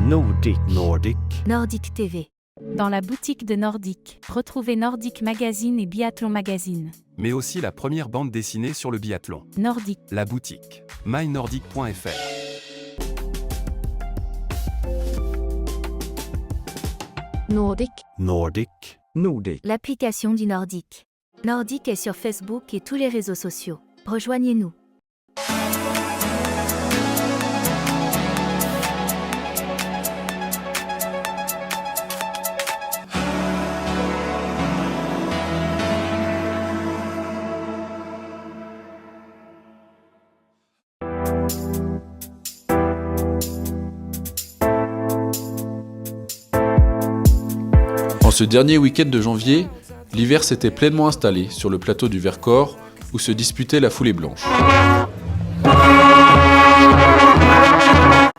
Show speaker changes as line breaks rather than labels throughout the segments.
Nordic.
Nordic TV.
Dans la boutique de Nordic, retrouvez Nordic Magazine et Biathlon Magazine.
Mais aussi la première bande dessinée sur le biathlon.
Nordic.
La boutique. mynordic.fr.
Nordic.
Nordic.
L'application du Nordic. Nordic est sur Facebook et tous les réseaux sociaux. Rejoignez-nous.
En ce dernier week-end de janvier, l'hiver s'était pleinement installé sur le plateau du Vercors où se disputait la foulée blanche.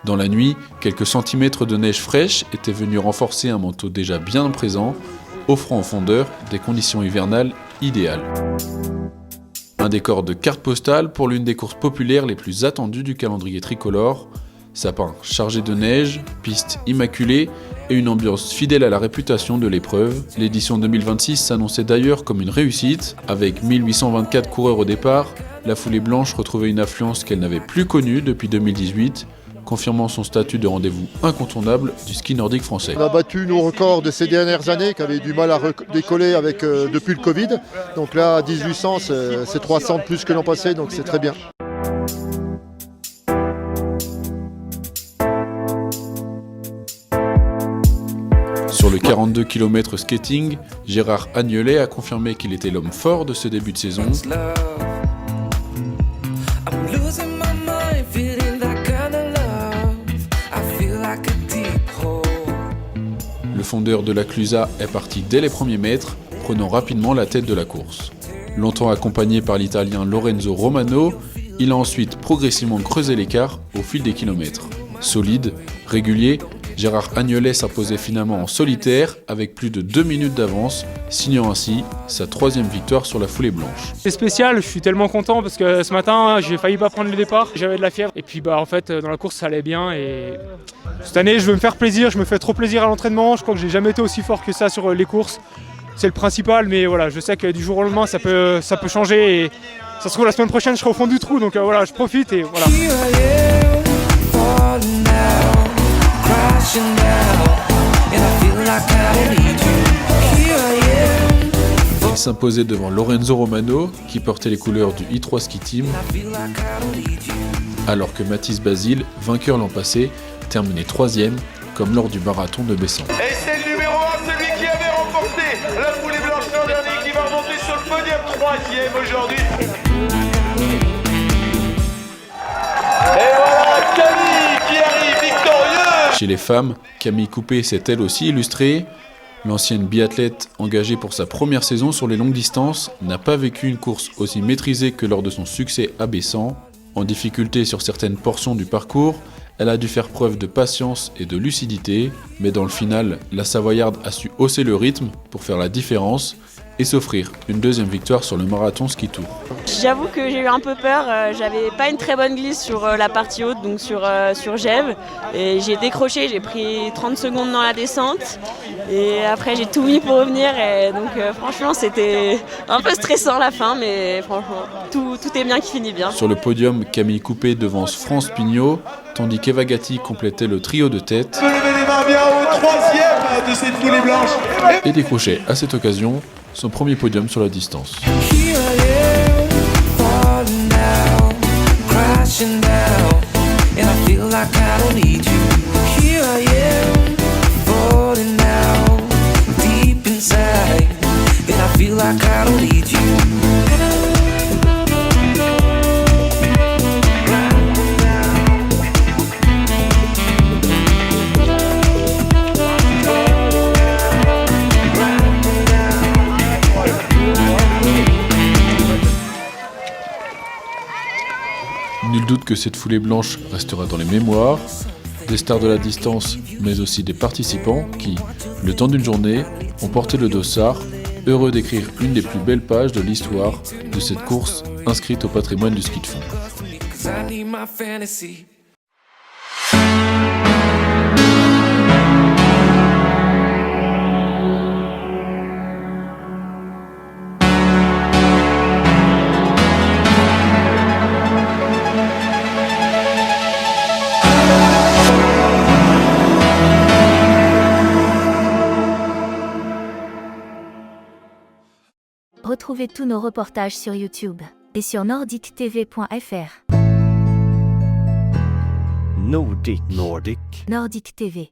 Dans la nuit, quelques centimètres de neige fraîche étaient venus renforcer un manteau déjà bien présent, offrant aux fondeurs des conditions hivernales idéales. Un décor de carte postale pour l'une des courses populaires les plus attendues du calendrier tricolore, sapin chargé de neige, pistes immaculées et une ambiance fidèle à la réputation de l'épreuve. L'édition 2026 s'annonçait d'ailleurs comme une réussite. Avec 1824 coureurs au départ, la foulée blanche retrouvait une affluence qu'elle n'avait plus connue depuis 2018, confirmant son statut de rendez-vous incontournable du ski nordique français.
On a battu nos records de ces dernières années qui avaient du mal à décoller depuis le Covid. Donc là, à 1800, c'est 300 de plus que l'an passé, donc c'est très bien.
Sur le 42 km skating, Gérard Agnelet a confirmé qu'il était l'homme fort de ce début de saison. Le fondeur de la Clusa est parti dès les premiers mètres, prenant rapidement la tête de la course. Longtemps accompagné par l'Italien Lorenzo Romano, il a ensuite progressivement creusé l'écart au fil des kilomètres. Solide, régulier, Gérard Agnelet s'imposait finalement en solitaire avec plus de 2 minutes d'avance, signant ainsi sa 3e victoire sur la foulée blanche.
C'est spécial, je suis tellement content parce que ce matin j'ai failli pas prendre le départ, j'avais de la fièvre et puis en fait dans la course ça allait bien et cette année je veux me faire plaisir, je me fais trop plaisir à l'entraînement, je crois que j'ai jamais été aussi fort que ça sur les courses. C'est le principal mais voilà, je sais que du jour au lendemain ça peut changer et ça se trouve la semaine prochaine je serai au fond du trou donc voilà, je profite et voilà.
Il s'imposait devant Lorenzo Romano, qui portait les couleurs du I3 Ski Team, alors que Mathis Basile, vainqueur l'an passé, terminait 3e, comme lors du marathon de Bessan.
Et c'est le numéro 1, celui qui avait remporté la foulée blanche l'an dernier, qui va remonter sur le podium 3e aujourd'hui. Et voilà Camille qui arrive victorieux.
Chez les femmes, Camille Coupé s'est elle aussi illustrée. L'ancienne biathlète, engagée pour sa première saison sur les longues distances, n'a pas vécu une course aussi maîtrisée que lors de son succès à Bessan. En difficulté sur certaines portions du parcours, elle a dû faire preuve de patience et de lucidité, mais dans le final, la Savoyarde a su hausser le rythme pour faire la différence et s'offrir une 2e victoire sur le marathon ski tour.
J'avoue que j'ai eu un peu peur, j'avais pas une très bonne glisse sur la partie haute, donc sur Gève, et j'ai décroché, j'ai pris 30 secondes dans la descente, et après j'ai tout mis pour revenir, et donc franchement c'était un peu stressant la fin, mais franchement tout est bien qui finit bien.
Sur le podium, Camille Coupé devance France Pignot, tandis qu'Eva Gatti complétait le trio de tête
Levez les mains bien haut, 3e de cette foulée blanche.
et décrochait à cette occasion son premier podium sur la distance. Nul doute que cette foulée blanche restera dans les mémoires, des stars de la distance, mais aussi des participants qui, le temps d'une journée, ont porté le dossard, heureux d'écrire une des plus belles pages de l'histoire de cette course inscrite au patrimoine du ski de fond.
Retrouvez tous nos reportages sur YouTube et sur nordictv.fr.
Nordic.
Nordic TV.